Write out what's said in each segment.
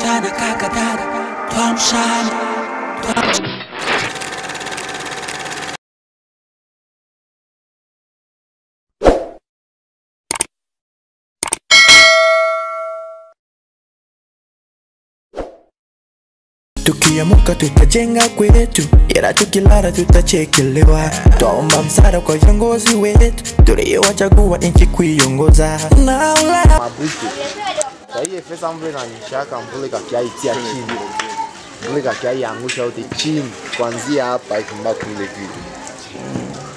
sana kakadada twamshana. Tukiamuka tutajenga kwetu, ila tukilala tutachekelewa. Twaomba msaada kwa viongozi wetu tuliowachagua nchi kuiongoza. Sasa pesa mvule na nishaka mvule kakia itia chini. Mvule kakia yangusha yote chini kuanzia hapa ikimba kule vile.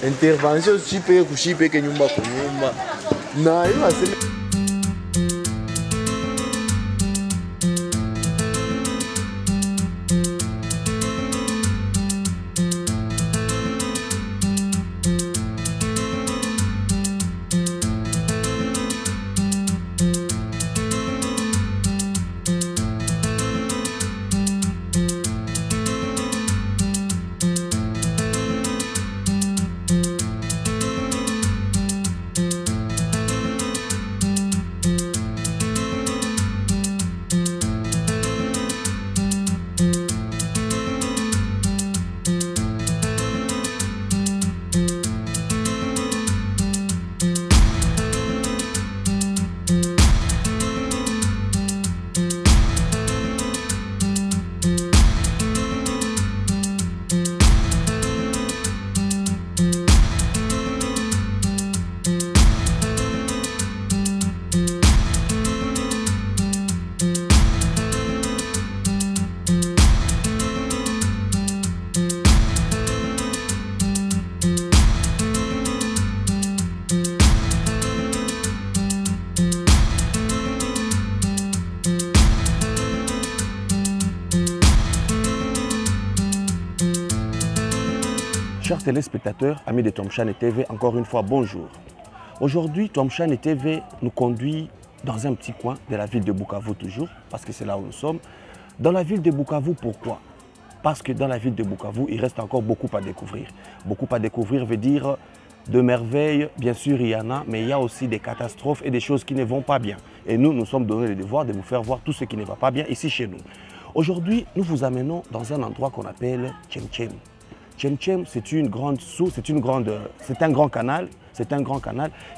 Intervention chipe kushipe ke nyumba kwa nyumba. Na hiyo aseme Chers téléspectateurs, amis de Twamshane TV, encore une fois, bonjour. Aujourd'hui, Twamshane TV nous conduit dans un petit coin de la ville de Bukavu toujours, parce que c'est là où nous sommes. Dans la ville de Bukavu, pourquoi? Parce que dans la ville de Bukavu, il reste encore beaucoup à découvrir. Beaucoup à découvrir veut dire de merveilles, bien sûr il y en a, mais il y a aussi des catastrophes et des choses qui ne vont pas bien. Et nous, nous sommes donnés le devoir de vous faire voir tout ce qui ne va pas bien ici chez nous. Aujourd'hui, nous vous amenons dans un endroit qu'on appelle Tchem-Tchem. Tchem-Tchem, c'est une grande source, c'est un grand canal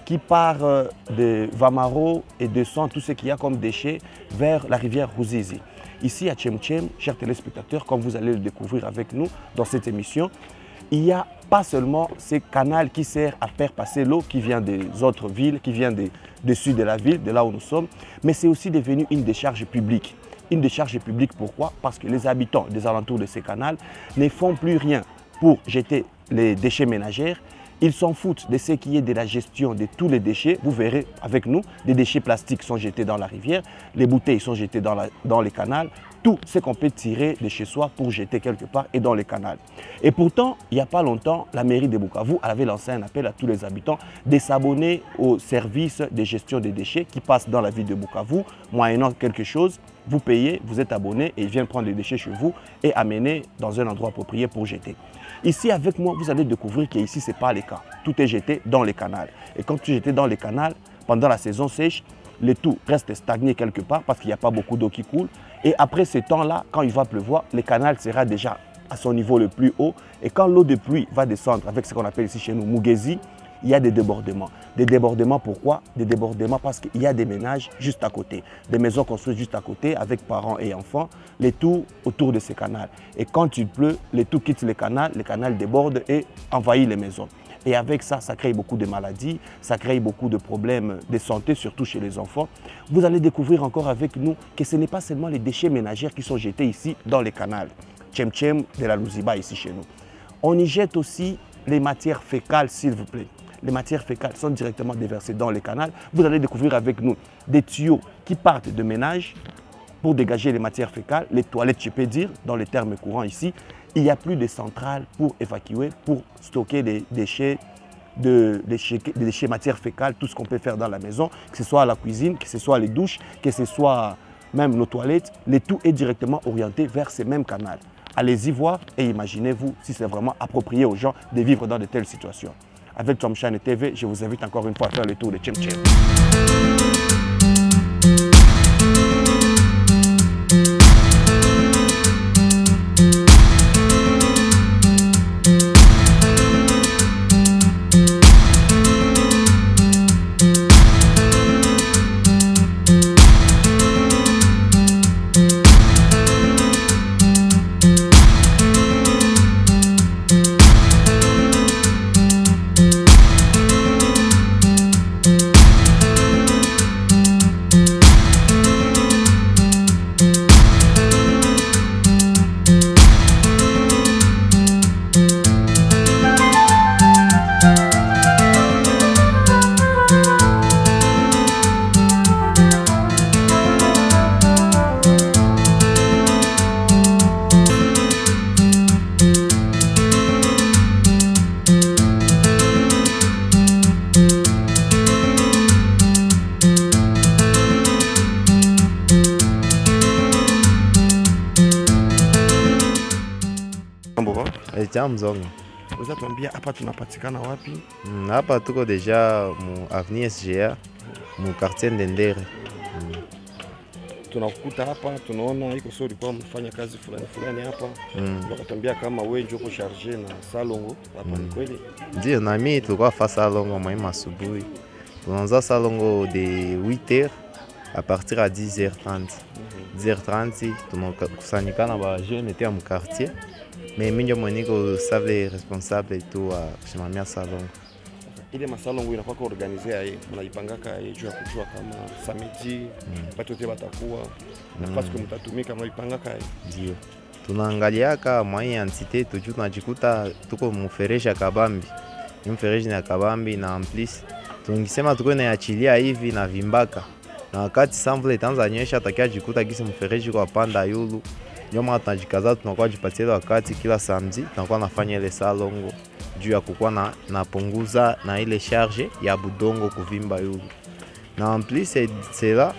qui part de Vamaro et descend tout ce qu'il y a comme déchets vers la rivière Ruzizi. Ici à Tchem-Tchem, chers téléspectateurs, comme vous allez le découvrir avec nous dans cette émission, il n'y a pas seulement ce canal qui sert à faire passer l'eau qui vient des autres villes, qui vient du sud de la ville, de là où nous sommes, mais c'est aussi devenu une décharge publique. Une décharge publique, pourquoi? Parce que les habitants des alentours de ces canaux ne font plus rien pour jeter les déchets ménagers. Ils s'en foutent de ce qui est de la gestion de tous les déchets. Vous verrez avec nous, des déchets plastiques sont jetés dans la rivière, les bouteilles sont jetées dans les canaux, tout ce qu'on peut tirer de chez soi pour jeter quelque part et dans les canaux. Et pourtant, il n'y a pas longtemps, la mairie de Bukavu avait lancé un appel à tous les habitants de s'abonner au service de gestion des déchets qui passe dans la ville de Bukavu, moyennant quelque chose. Vous payez, vous êtes abonné et ils viennent prendre les déchets chez vous et amener dans un endroit approprié pour jeter. Ici, avec moi, vous allez découvrir qu'ici, ce n'est pas le cas. Tout est jeté dans les canaux. Et quand tu es jeté dans les canaux, pendant la saison sèche, le tout reste stagné quelque part parce qu'il n'y a pas beaucoup d'eau qui coule. Et après ce temps-là, quand il va pleuvoir, le canal sera déjà à son niveau le plus haut. Et quand l'eau de pluie va descendre avec ce qu'on appelle ici chez nous Mugezi, il y a des débordements. Des débordements pourquoi? Des débordements parce qu'il y a des ménages juste à côté. Des maisons construites juste à côté avec parents et enfants, les tout autour de ces canaux. Et quand il pleut, les tout quittent le canal déborde et envahit les maisons. Et avec ça, ça crée beaucoup de maladies, ça crée beaucoup de problèmes de santé, surtout chez les enfants. Vous allez découvrir encore avec nous que ce n'est pas seulement les déchets ménagers qui sont jetés ici dans les canaux. Tchem-Tchem de la Luziba ici chez nous. On y jette aussi les matières fécales, s'il vous plaît. Les matières fécales sont directement déversées dans les canaux. Vous allez découvrir avec nous des tuyaux qui partent de ménage pour dégager les matières fécales, les toilettes, je peux dire, dans les termes courants ici. Il n'y a plus de centrales pour évacuer, pour stocker des déchets, matières fécales, tout ce qu'on peut faire dans la maison, que ce soit à la cuisine, que ce soit les douches, que ce soit même nos toilettes. Le tout est directement orienté vers ces mêmes canaux. Allez-y voir et imaginez-vous si c'est vraiment approprié aux gens de vivre dans de telles situations. Avec Twamshane TV, je vous invite encore une fois à faire le tour de Tchem-Tchem. Cha Mzongo. Unaweza tuambia hapa tunapatikana wapi? Hapa tuko deja mu avenue SGA mu quartier Ndendere. Tunakukuta hapa, tunaona iko sio ulikuwa mfanya kazi fulani hapa. Wakatambia kama wewe ndio uko charge na salongo hapa, ni kweli? Ndio, na mimi tulikuwa fa salongo mwa asubuhi. Tunaanza salongo de 8h à partir à 10h30. 10h30 tunakusanyikana ba jeune était mu quartier. Mais mimi ndio mweniko save responsable tu wa kusimamia salongo. Ile masalongo inakuwa kuorganizea mnaipangaka juu ya kujua kama samedi watu wote watakuwa nafasi kwa mtatumika, mnaipangaka. Ndio tunaangaliaka mwa entité tu tunajikuta tuko mfereji ya Kabambi. Ni mfereji ya Kabambi na en plus tungisema tuko na achilia hivi na vimbaka, na wakati samvule itaanza nyesha takia jikuta gisi mfereji kwa panda yulu. Ndio maana tunajikaza, tunakuwa jipatie wakati kila samedi tunakuwa nafanya ile salongo juu ya kukuwa na punguza na ile charge ya budongo kuvimba yulu. Na en plus c'est là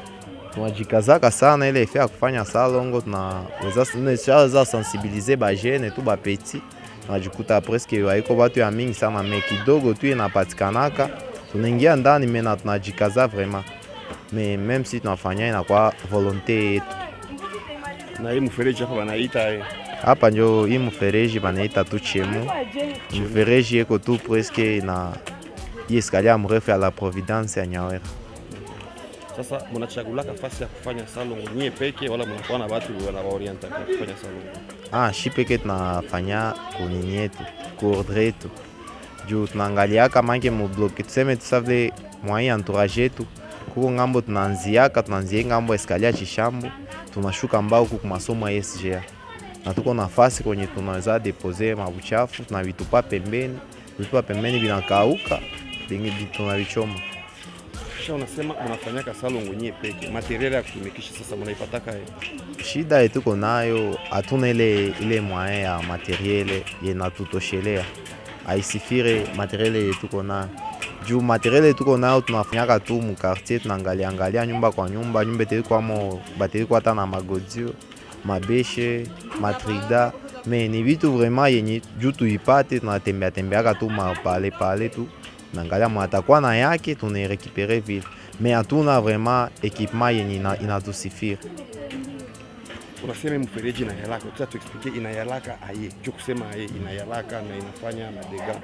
tunajikazaka sana ile effet ya kufanya salongo, tunaweza sensibiliser ba jeune tu ba petit. Tunajikuta presque haiko watu ya mingi sana, mais kidogo tu inapatikanaka tunaingia ndani, mena tunajikaza vraiment. Mais même si tunafanya inakuwa volonté yetu. Na hii mfereji hapa wanaita hapa ndio hii mfereji wanaita tu Chemu. Mfereji iko tu presque na hii escalier mrefu ya la Providence ya Nyawera. Sasa mnachagula nafasi ya kufanya salongo nyie peke wala mnakuwa na watu wanawaorienta kwa kufanya salongo? Shi peke tunafanya kunini yetu, kuordre yetu. Juu tunaangalia kama nke mu block tuseme tusave moyen entourage yetu. Kuko ngambo tunaanzia ngambo escalier Chishambo, tunashuka mbao huku masomo ya SGA. Na tuko nafasi kwenye tunaweza deposer mabuchafu, tunavitupa pembeni, vinakauka, tunavichoma. Kisha unasema mnafanyaka salongo nyie peke, material ya kutumikisha sasa mnaipataka? Shida yetu tuko nayo, hatuna ile moyen ya materiel yenatutoshelea. Haisifire materiel yetu tuko nayo. Juu materiel tuko nayo tunafanyaka tu mu quartier, tunaangalia nyumba kwa nyumba telikuwa hata na magodio, mabeshe, matrida, mais ni vitu vraiment yenye juu tuipate tunatembeaka tu pale tu. Naangalia mwatakuwa na yake tunarekipere vile, mais hatuna vraiment équipement yenye inatusifire. Unasema mfereji na yalaka, tutaka tuexplique ina yalaka aye. Juu kusema aye ina yalaka na inafanya madega.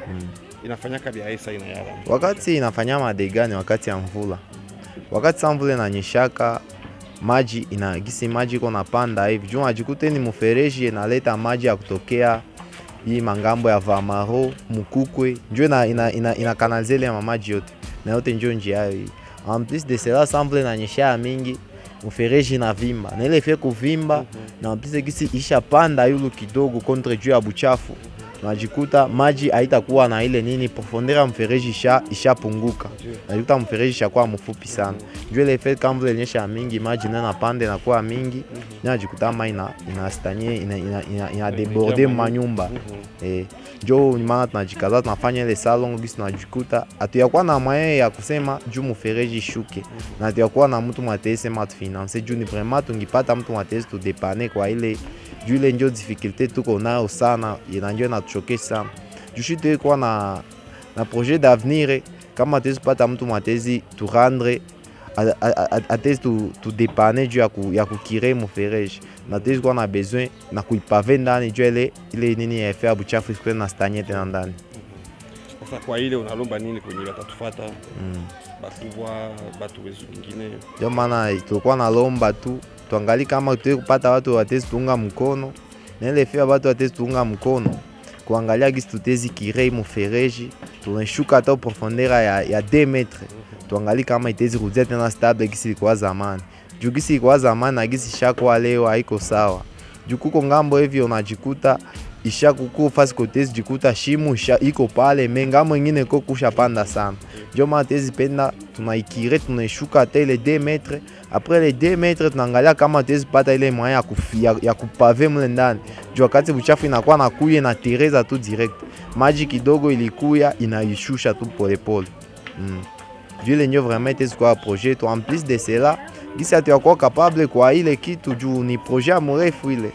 Inafanya kabi aye sa ina yalaka. Wakati inafanya madega ni wakati ya mvula. Wakati mvula inanyeshaka maji inagisi maji iko napanda hivi. Juu unajikuta ni mfereji inaleta maji ya kutokea hii mangambo ya Vamaro, Mukukwe. Njoo ina kanalizele maji yote. Na yote njoo njia hii. En plus de cela mvula inanyesha mingi, mfereji na vimba. Na ile fait kuvimba na mpise kisi isha panda yulu kidogo contre juu ya buchafu. Unajikuta maji haitakuwa na ile nini profondeur mfereji isha punguka. Unajikuta mfereji ishakuwa mfupi sana. Juu ile fait kama vile nyesha mingi maji na pande na kuwa mingi, unajikuta mai ina déborder manyumba. Njoo maana tunajikaza tunafanya ile salongo gisi tunajikuta hatuyakuwa na moyen ya kusema juu mfereji shuke. Na hatuyakuwa na mtu mwatese mat finance juu ni vraiment tungipata mtu mwatese tu dépane kwa ile juu ile ndio difficulté tuko nayo sana, inanjo natuchoke sana. Juu shite kwa na projet d'avenir kama tezipata mtu mwatezi tu rendre atezi tu dépane juu ya kukire mfereji. Na tezi kwa na besoin na kuipave ndani juu ile nini ya faire buchafu sikwe na stagnete na ndani. Sasa kwa ile unalomba nini kwenye watatufuata? Batu wengine. Ndio maana tulikuwa nalomba tu tuangalie kama tutapata watu watezi tuunga mkono. Na ile fait watu watezi tuunga mkono. Kuangalia gisi tutezi kirei mfereji, tunashuka hata profondeur ya 2 metres. Tuangalie kama itezi kurudia tena stable gisi ilikuwa zamani. Juu gisi ilikuwa zamani na gisi ishakuwa leo haiko sawa. Juu kuko ngambo hivi unajikuta ishakuko fasi kotezi jikuta shimu iko pale, mengambo nyingine iko kusha panda sana. Ndio maana tezi penda tunaikire tunashuka hata ile 2 metres. Après les 2 metres tunaangalia kama tezi pata ile moyen ya kupave mle ndani. Juu wakati buchafu inakuwa na kuye na tereza tu direct. Maji kidogo ilikuya inaishusha tu pole pole. Juu ile ndio vraiment tezi kwa projet. En plus de cela, gisi atu yakuwa capable kwa ile kitu juu ni projet mrefu ile.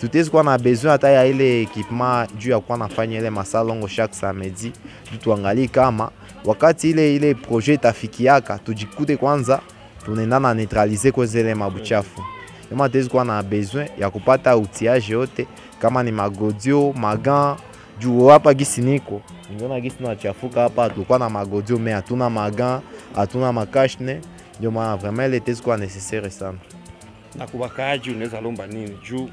tutezi kuwa na besoin hata ya ile equipement juu ya kuwa nafanya ile masalongo chaque samedi, juu tuangalie kama wakati ile projet tafikiaka tujikute kwanza tunaenda na neutraliser kwa zile mabuchafu. Kama tutezi kuwa na besoin ya kupata outillage yote kama ni magodio, magan, juu hapa gisi niko ndio gisi tunachafuka hapa, tulikuwa na magodio mais hatuna magan, hatuna makashne, ndio maana vraiment ile tutezi kuwa necessaire sana. Na kubakaji unaweza lomba nini juu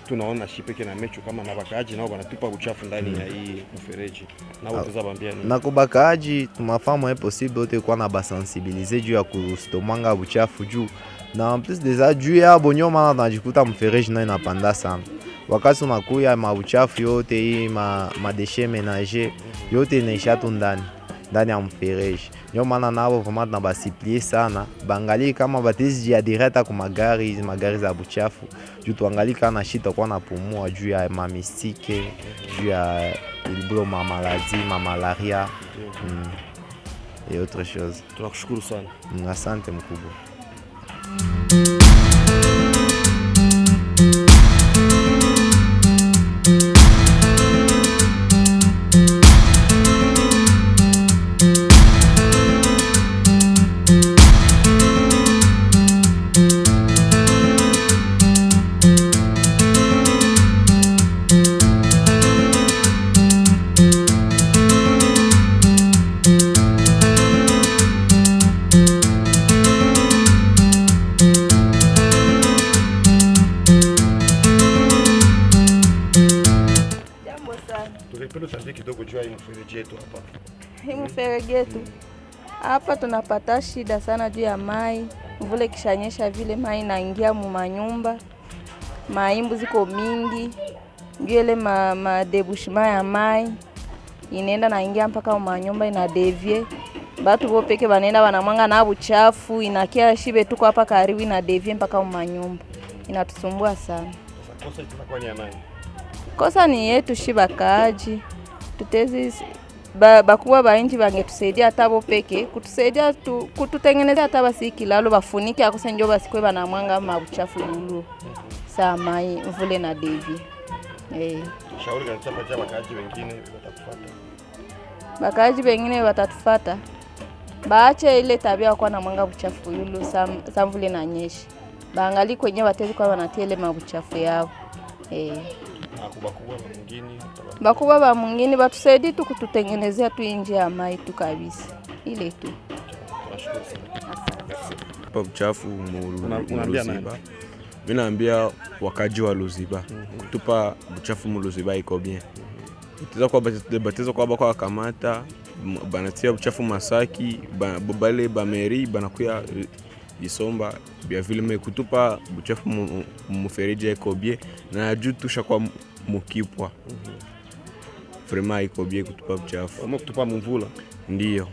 tunaona shipeke na mecho kama na bakaji nao wanatupa uchafu ndani ya hii mfereji na utaweza bambia nini? Na kubakaji tumafamu possible yote kwa na basensibiliser juu ya kustomanga uchafu juu na en plus des juu ya bonyo maana tunajikuta mfereji na inapanda sana. Wakati unakuya mauchafu yote hii ma déchets ménagers yote inaisha tu ndani ya mfereji. Ndio maana nao vraiment na basiplie sana bangali kama batezi ya direta kwa magari za buchafu juu tuangali kana shita kwa napumua juu ya mamistike juu ya iliblo ma maladie ma malaria et autre chose. Tunakushukuru sana. Asante mkubwa. Hii mfereji yetu hapa tunapata shida sana juu ya mai. Mvule kishanyesha vile mai naingia mu manyumba, maimbu ziko mingi, ndio ile madebushima ya mai inaenda naingia mpaka mu manyumba inadevie. Batu bo peke banenda banamwanga na buchafu, inakia shibe tuko hapa karibu inadevie mpaka mu manyumba. Inatusumbua sana. Kosa tunakuwa ni nani? Kosa ni yetu shibakaji. Tutezi bakuwa bainji bangetusaidia hata bo peke kutusaidia kututengeneza hata basi kilalo bafunike akose ndio basi kwa bana mwanga mabuchafu lulu samai mvule na devi. Shauri gani tutapatia bakaji wengine watatufuata? Bakaji wengine watatufuata. Baache ile tabia kwa na mwanga buchafu lulu samvule na nyeshi. Baangali kwenye watezi kwa wanatia ile mabuchafu yao. Bakubwa ba mwingine batusaidie tu kututengenezea tu nje ya mai tu kabisa. Ile tu. Hapa uchafu Luziba. Mimi naambia wakaji wa Luziba. Kutupa uchafu mu Luziba iko bien. Batizo kwa bako kamata banatia uchafu Masaki, bale ba mairie banakuya Isomba bia vile kutupa uchafu mfereji iko bien na juu tusha kwa mukipwa. Vraiment iko bien kutupa uchafu. Kutupa mvula. Ndio.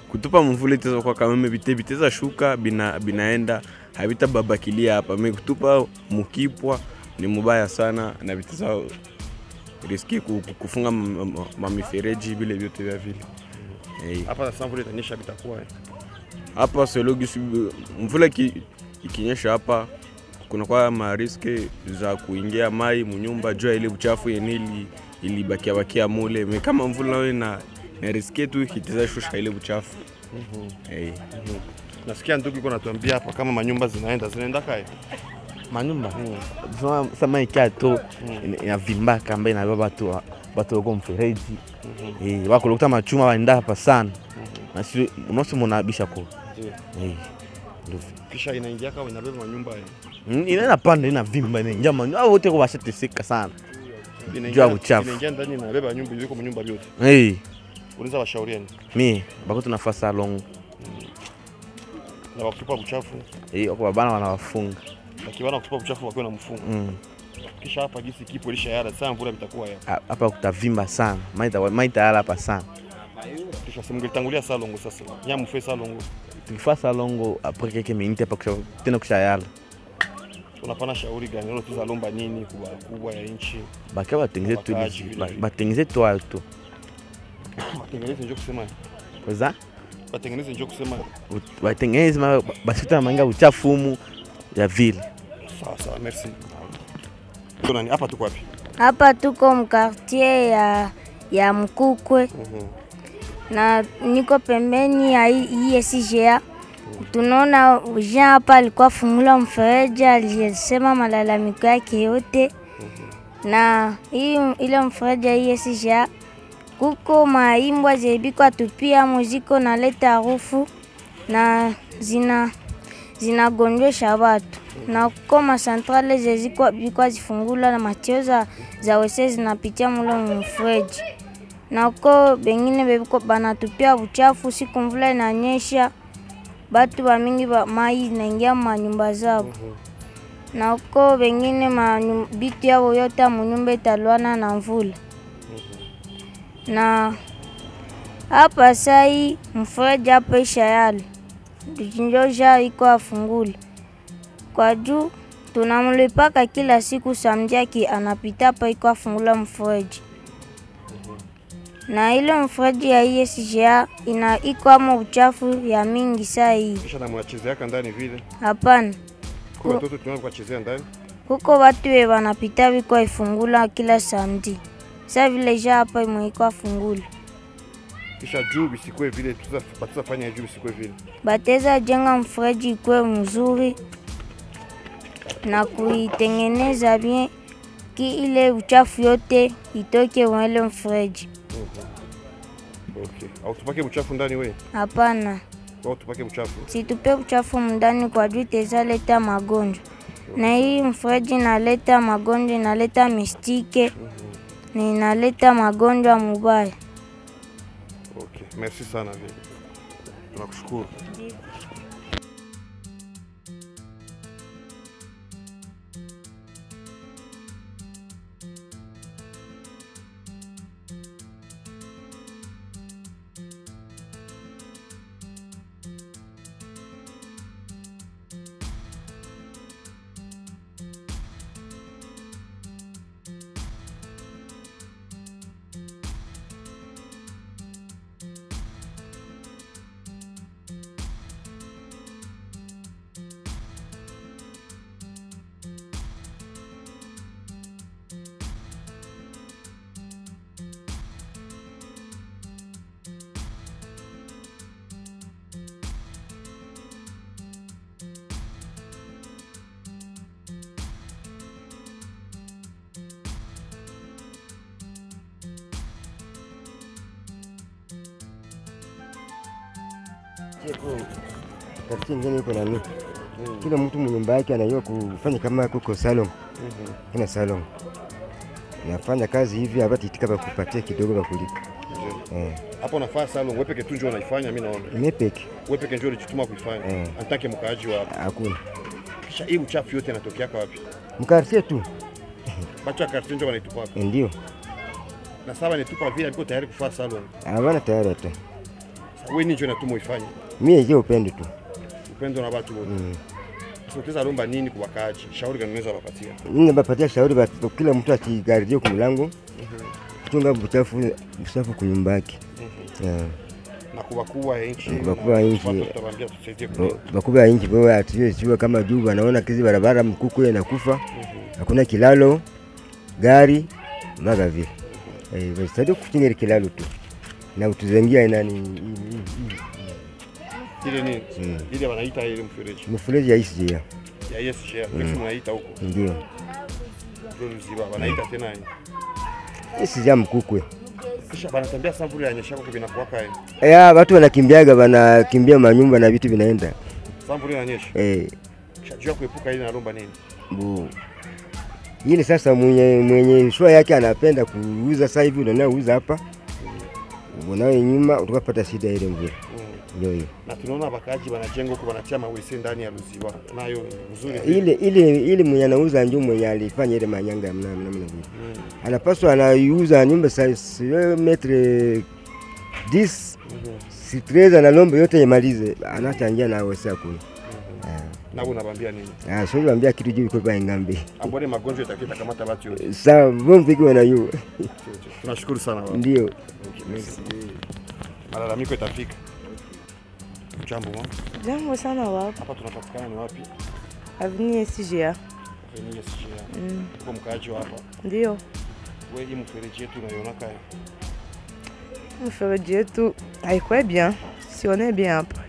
Kutupa mvula itazo kwa kama biteza shuka binaenda habita babakilia hapa. Mimi kutupa mukipwa ni mubaya sana na biteza riski kufunga mamifereji vile vyote vya vile. Hapa sasa mvula itanyesha bitakuwa. Hapa selogi mvula ikinyesha hapa kuna kwa mariske za kuingia mai munyumba jua ile uchafu yenili ilibakia mule. Kama mvula na riske tu ikitiza shusha ile uchafu. Nasikia ndugu yuko anatuambia hapa kama manyumba zinaenda kai. Manyumba. Sama ikato ya vimba kamba na baba watu wako mfereji. Wako lokuta machuma waenda hapa sana. Na sisi unosi mnabisha kwa. Kisha inaingia kama inabeba manyumba inaenda panda ina vimba inaingia manyumba wote kwa washateseka sana. Jua uchafu. Inaingia ndani na beba nyumba yuko manyumba yote. Unaweza washauriani? Mimi bako tunafasa long. Na wakutupa uchafu. Kwa bana wanawafunga. Wakiwana kutupa uchafu wakiwa na mfunga. Kisha hapa gisi kipo lisha yara sana mvula bitakuwa hapa kutavimba sana. Maita yala hapa sana. Kisha simngetangulia salongo sasa. Nyamu fe salongo. Tukifanya salongo après quelques minutes hapa tena kushayala. Unapana shauri gani? Unataka lomba nini kubwa ya nchi? Baka batengeze tu batengeze tu alto. Batengeneze njoo kusema. Koza? Batengeneze njoo kusema. Batengeneze basita manga uchafu mu ya ville. Sawa, merci. Nani hapa tuko wapi? Hapa tuko mkartie ya Mkukwe. Na niko pembeni ya ISGA. Tunaona Jean hapa alikuwa fungula mfereji, alisema malalamiko yake yote. Na ile mfereji ya ISGA kuko maimbwa zebikwa tupia muziko na leta harufu na zinagonjesha watu. Na kuko masantrale zezikwa bikwa zifungula na matio za wese zinapitia mule mfereji. Na kuko bengine bebiko banatupia uchafu siku mvula inanyesha. Batu ba mingi mai inaingia manyumba zao. Na kuko bengine bitu yao yote munyumba italwana na mvula. Na hapa sai mfereji hapa isha yale. Njosha iko afungule. Kwa juu tunamlipaka kila siku samjaki anapita hapa iko afungula mfereji. Na ile mfereji ya ISGA iko ama uchafu ya mingi saa hii. Kisha na mnachezea ndani vile? Hapana. Kwa watoto tunaanza kuchezea ndani? Huko watu wanapita biko ifungula kila samedi. Sasa vile ja hapa iko afungula. Kisha juu bisikwe vile tutafanya juu bisikwe vile. Bateza jenga mfereji ikuwe mzuri na kuitengeneza bien ki ile uchafu yote itoke wale mfereji. Okay. Au tupake uchafu ndani wewe? Hapana. Au tupake uchafu? Si tupe uchafu ndani kwa juu itazaleta magonjwa. Na hii mfereji inaleta magonjwa, inaleta mistike. Na inaleta magonjwa mubaya. Okay. Merci sana vile. Tunakushukuru. Katika ngine yuko nani? Kila mtu mnyumba yake anajua kufanya kama kuko salon. Kuna salon. Nafanya kazi hivi hapa itika ba kupatia kidogo ba kulipa. Hapo nafaa salon wewe peke tu njoo unaifanya mimi naona. Mimi peke. Wewe peke njoo ulijituma kuifanya. Antake mkaaji wa hapa. Hakuna. Kisha hii uchafu yote inatokea kwa wapi? Mkartie tu. Bacha kartie njoo wanaitupa hapa. Ndio. Na sasa wanitupa vile aliko tayari kufanya salon. Hawana tayari hata. Wewe ni njoo natuma uifanye. Mimi je upendo tu. Upendo na watu wote. Sasa lomba nini kwa wakaaji? Shauri gani unaweza kupatia? Mimi nabapatia shauri kila mtu akigardia kwa mlango. Kutunga uchafu kwa nyumba yake. Na kubwa ya nchi. Kubwa ya nchi. Bakubwa ya nchi bora atiwe kama juu wanaona kizi barabara Mkukwe inakufa. Hakuna kilalo, gari, maga vile. Basi kutingeri kilalo tu. Na utuzengia nani ile nini? Ile wanaita ile mfereji. Mfereji ya ISGA. Ya ISGA. Kesho wanaita huko. Ndio. Ndio ziba wanaita tena nini? ISGA Mkukwe. Kisha wanatembea sampuli ya nyeshako kwa kuwaka watu wanakimbia manyumba na vitu vinaenda. Sampuli ya nyesha. Kisha kuepuka ile naromba nini? Ile sasa mwenye shua yake anapenda kuuza sasa hivi unauza hapa. Unawe nyuma utakapata shida ile mvura. Ndio hiyo. Na tunaona bakaji wanajenga huko wanatia mawese ndani ya Ruziba. Nayo nzuri. Ile mwenye anauza ndio mwenye alifanya ile manyanga namna vile. Anapaswa anauza nyumba size metre 10 si 13 na lombe yote yamalize. Anachangia na wese hakuna. Na unabambia nini? Sio niambia kitu juu iko kwa ngambe. Ambone magonjwa itakita kamata watu yote. Sawa, vumbi kwa hiyo. Tunashukuru sana baba. Ndio. Malalamiko itafika. Jambo. Jambo sana wapi? Hapa tunapatikana ni wapi? Avenue ISGA. Avenue SGA. Uko mkaaji hapa? Ndio. Wewe hii mfereji yetu unaiona kaya? Mfereji yetu haikuwa bien. Sione bien hapa.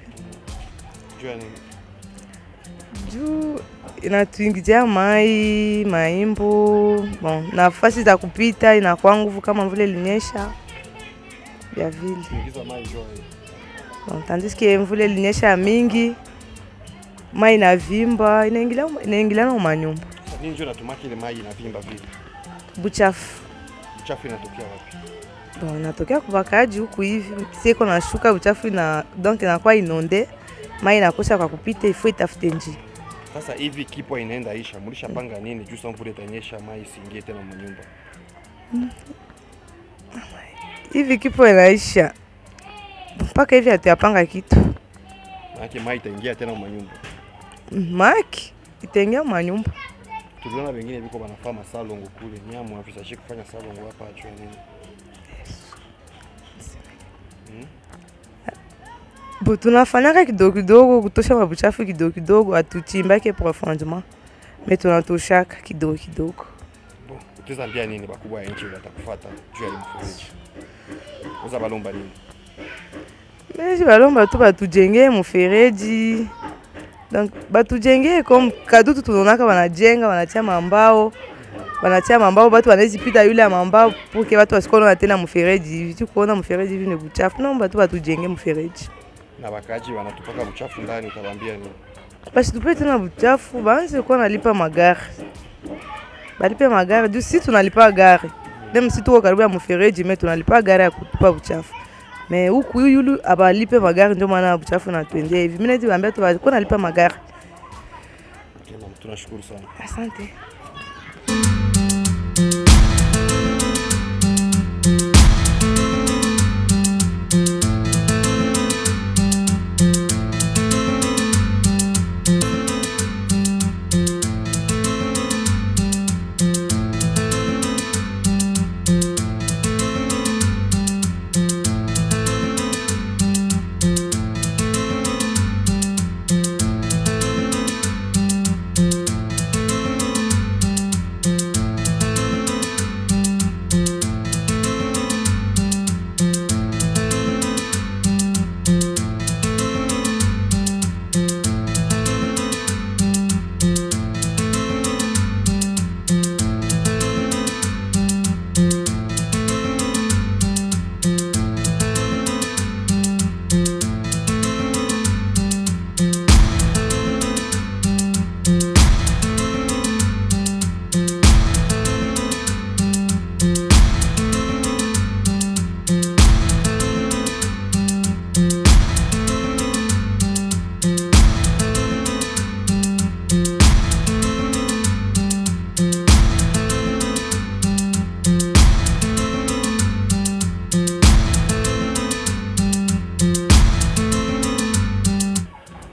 Juu ya nini? Juu inatuingizia mai, maimbo, bon, nafasi za kupita inakuwa nguvu kama vile linyesha ya vile. Ingiza mai juu. Bon, tandis que mvule linyesha mingi, mai inavimba, inaingiliana na manyumba. Nini ndio natumaki ile mai inavimba vile? Buchafu. Buchafu inatokea wapi? Bon, inatokea kwa wakaaji huku hivi. Siko nashuka buchafu donc inakuwa inonde, mai inakosa kwa kupita, ifo itafute njia. Sasa hivi kipo inaenda isha, mlishapanga nini juu sasa mvule itanyesha mai isiingie tena mnyumba? Hivi kipo inaisha. Mpaka hivi hatuyapanga kitu. Maana mai itaingia tena mnyumba. Maki itaingia manyumba. Tuliona wengine biko banafaa masalongo kule, nyamu afisa shiki kufanya salongo hapa achwe nini? Bo tunafanyaka kidogo kidogo kutosha mabuchafu kidogo kidogo, atuchimbake profondément. Mais tunatoshaka kidogo kidogo. Bon, utazambia nini bakubwa ya nchi watakufuata juu ya mfereji? Uza balomba nini? Mimi balomba tu batujengee mfereji. Donc batujengee comme kadutu tunaonaka wanajenga, wanatia mambao. Wanatia mambao watu wanaweza pita yule ya mambao pour que watu wasikone tena mfereji hivi. Tu kuona mfereji hivi ni buchafu. Naomba tu batujengee mfereji. Na bakaji wanatupaka buchafu ndani, utawaambia nini? Basi tupete tena buchafu, baanze kuwa nalipa magari. Balipe magari, juu si tunalipa gari. Même si tuko karibu ya mfereji, mais tunalipa gari ya kutupa buchafu. Mais huku yulu abalipe magari ndio maana buchafu na tuendea hivi. Mimi naji waambia tu kwa nalipa magari. Tunashukuru sana. Asante.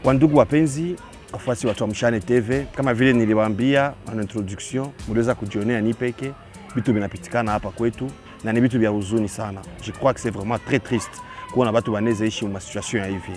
Wandugu wapenzi, wafuasi wa Tuamshane TV, kama vile niliwaambia en introduction, mliweza kujionea ni peke vitu vinapitikana hapa kwetu na ni vitu vya huzuni sana. Je crois que c'est vraiment très triste kuona watu wanaweza ishi ma situation ya hivi.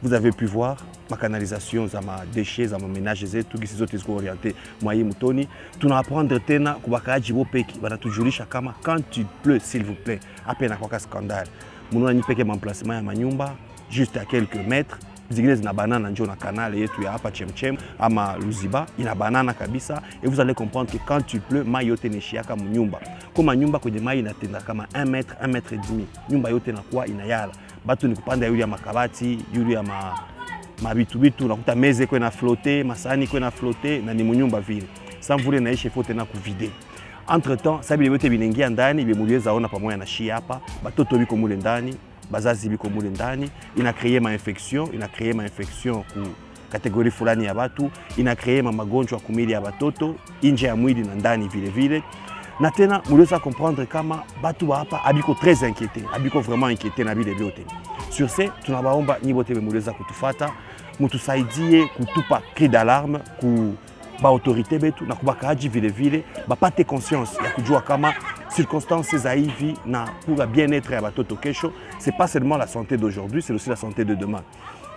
Vous avez pu voir ma canalisation za ma déchets za ma ménages zetu gisi zote ziko orienté mwai mutoni. Tunaapprendre tena kubakaji bo peke banatujulisha kama quand il pleut s'il vous plaît, apena kwa scandale. Munaona ni peke emplacement ya manyumba juste à quelques mètres. Zingine zina banana njo na kanale yetu ya hapa Chemchem ama Luziba ina banana kabisa, et vous allez comprendre que quand il pleut mai yote nishiaka mnyumba. Kama nyumba kwenye mai inatenda kama 1 mètre, 1 mètre et demi, nyumba yote inakuwa inayala. Batu ni kupanda yule ya makabati, yule ya mabitu unakuta meze kwa na flotter, masani kwa na flotter na ni mnyumba vile. Sans vule naishi fote na kuvide. Entre temps, sabi yote binengia ndani, bimuliweza ona pamoja na shi hapa, batoto biko mule ndani. Bazazi biko mule ndani, ina créé ma infection ku kategori fulani ya batu, ina créé magonjwa kumili ya batoto nje ya mwili na ndani vile vile. Na tena muliweza comprendre kama batu wa hapa abiko très inquiété, abiko vraiment inquiété na vile vyote. Sur ce, tunabaomba nyi bote muliweza kutufata, mutusaidie kutupa cri d'alarme ku ba autorité betu na kubakaji vile vile bapate conscience ya kujua kama circonstances za hivi na pour le bien-être ya batoto kesho, c'est pas seulement la santé d'aujourd'hui, c'est aussi la santé de demain.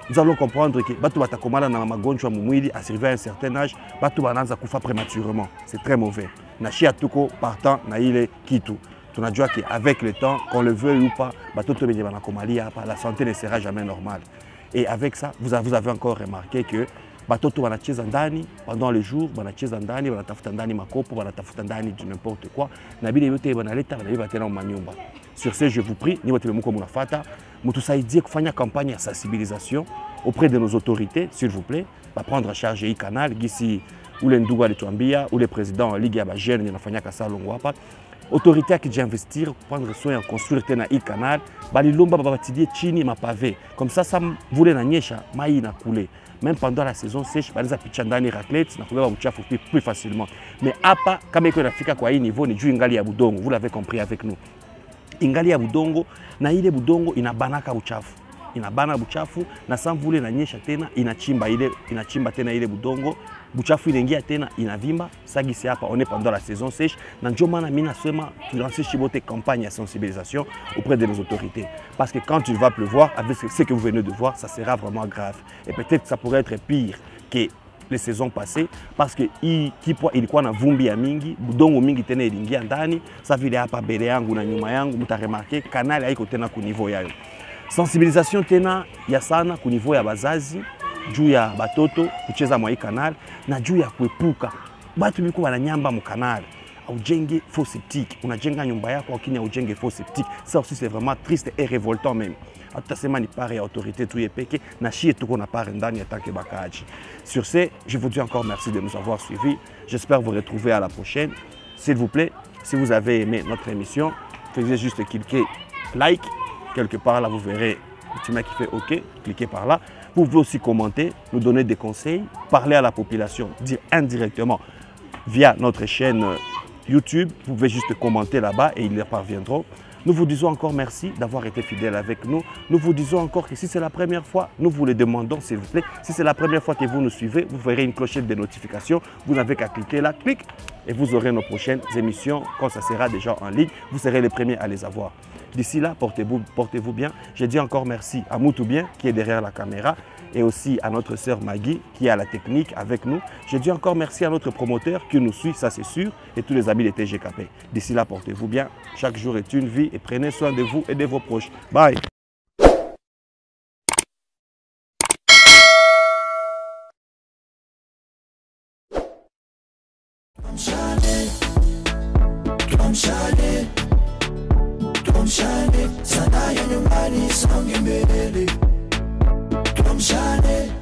nous allons comprendre que batu batakomala na magonjwa mumwili arrivé à un certain âge, batu bananza kufa prématurément. C'est très mauvais. Na chia tuko partant na ile kitu. Tunajua que avec le temps, qu'on le veuille ou pas, batoto benye banakomalia hapa, la santé ne sera jamais normale. Et avec ça, vous avez encore remarqué que batoto banacheza ndani pendant le jour, banacheza ndani, banatafuta ndani makopo, banatafuta ndani de n'importe quoi. Na bile yote banaleta banaiba tena manyumba. Sur ce, je vous prie, ni wote muko munafata, mutusaidie kufanya campagne de sensibilisation auprès de nos autorités, s'il vous plaît, va prendre en charge hii canal gisi ule ndugu alituambia, ule président wa ligue ya bajene ninafanya kasalongo hapa. Autorité qui investir, prendre soin de construire tena hii canal, balilomba babatilie chini mapavé. Comme ça voulait na nyesha, mai na couler. Même pendant la saison sèche, baliza picha ndani raclette na kubeba uchafu plus facilement. Mais hapa kama iko inafika kwa hii niveau ni juu ingali ya budongo, vous l'avez compris avec nous. Ingali ya budongo na ile budongo inabanaka uchafu. Inabana buchafu na samvule na nyesha tena inachimba tena ile budongo. Buchafu inaingia tena inavimba. Sagisi hapa on est pendant la saison sèche. Na ndio maana mimi nasema tulancer chibote campagne de sensibilisation auprès de nos autorités. Parce que quand il va pleuvoir, avec ce que vous venez de voir, ça sera vraiment grave. Et peut-être que ça pourrait être pire que les saisons passées parce que ilikuwa na vumbi ya mingi, budongo mingi tena ilingia ndani. Sa vile hapa mbele yangu na nyuma yangu mutaremarke kanali haiko tena ku niveau yayo. Sensibilisation tena ya sana ku niveau ya bazazi juu ya batoto kucheza mwa hii kanal na juu ya kuepuka batu biko bananyamba mu kanal. Aujenge faux septique, unajenga nyumba yako lakini aujenge faux septique. Ça aussi c'est vraiment triste et révoltant même. Atasema ni pare ya autorité tu yepeke na chie tuko na pare ndani ya tanke bakaji. Sur ce, je vous dis encore merci de nous avoir suivis. J'espère vous retrouver à la prochaine. S'il vous plaît, si vous avez aimé notre émission, faites juste cliquer like. Quelque part là, vous verrez le petit mec qui fait OK, cliquez par là. Vous pouvez aussi commenter, nous donner des conseils, parler à la population, dire indirectement via notre chaîne YouTube. Vous pouvez juste commenter là-bas et ils leur parviendront. Nous vous disons encore merci d'avoir été fidèles avec nous. Nous vous disons encore que si c'est la première fois, nous vous le demandons s'il vous plaît. Si c'est la première fois que vous nous suivez, vous verrez une clochette de notification. Vous n'avez qu'à cliquer là, clic, et vous aurez nos prochaines émissions. Quand ça sera déjà en ligne, vous serez les premiers à les avoir. D'ici là, portez-vous bien. Je dis encore merci à Moutoubien qui est derrière la caméra et aussi à notre sœur Maggie qui est à la technique avec nous. Je dis encore merci à notre promoteur qui nous suit, ça c'est sûr, et tous les amis de TGKP. D'ici là, portez-vous bien. Chaque jour est une vie et prenez soin de vous et de vos proches. Bye. Sana ya nyumbani songe mbele, tumshane.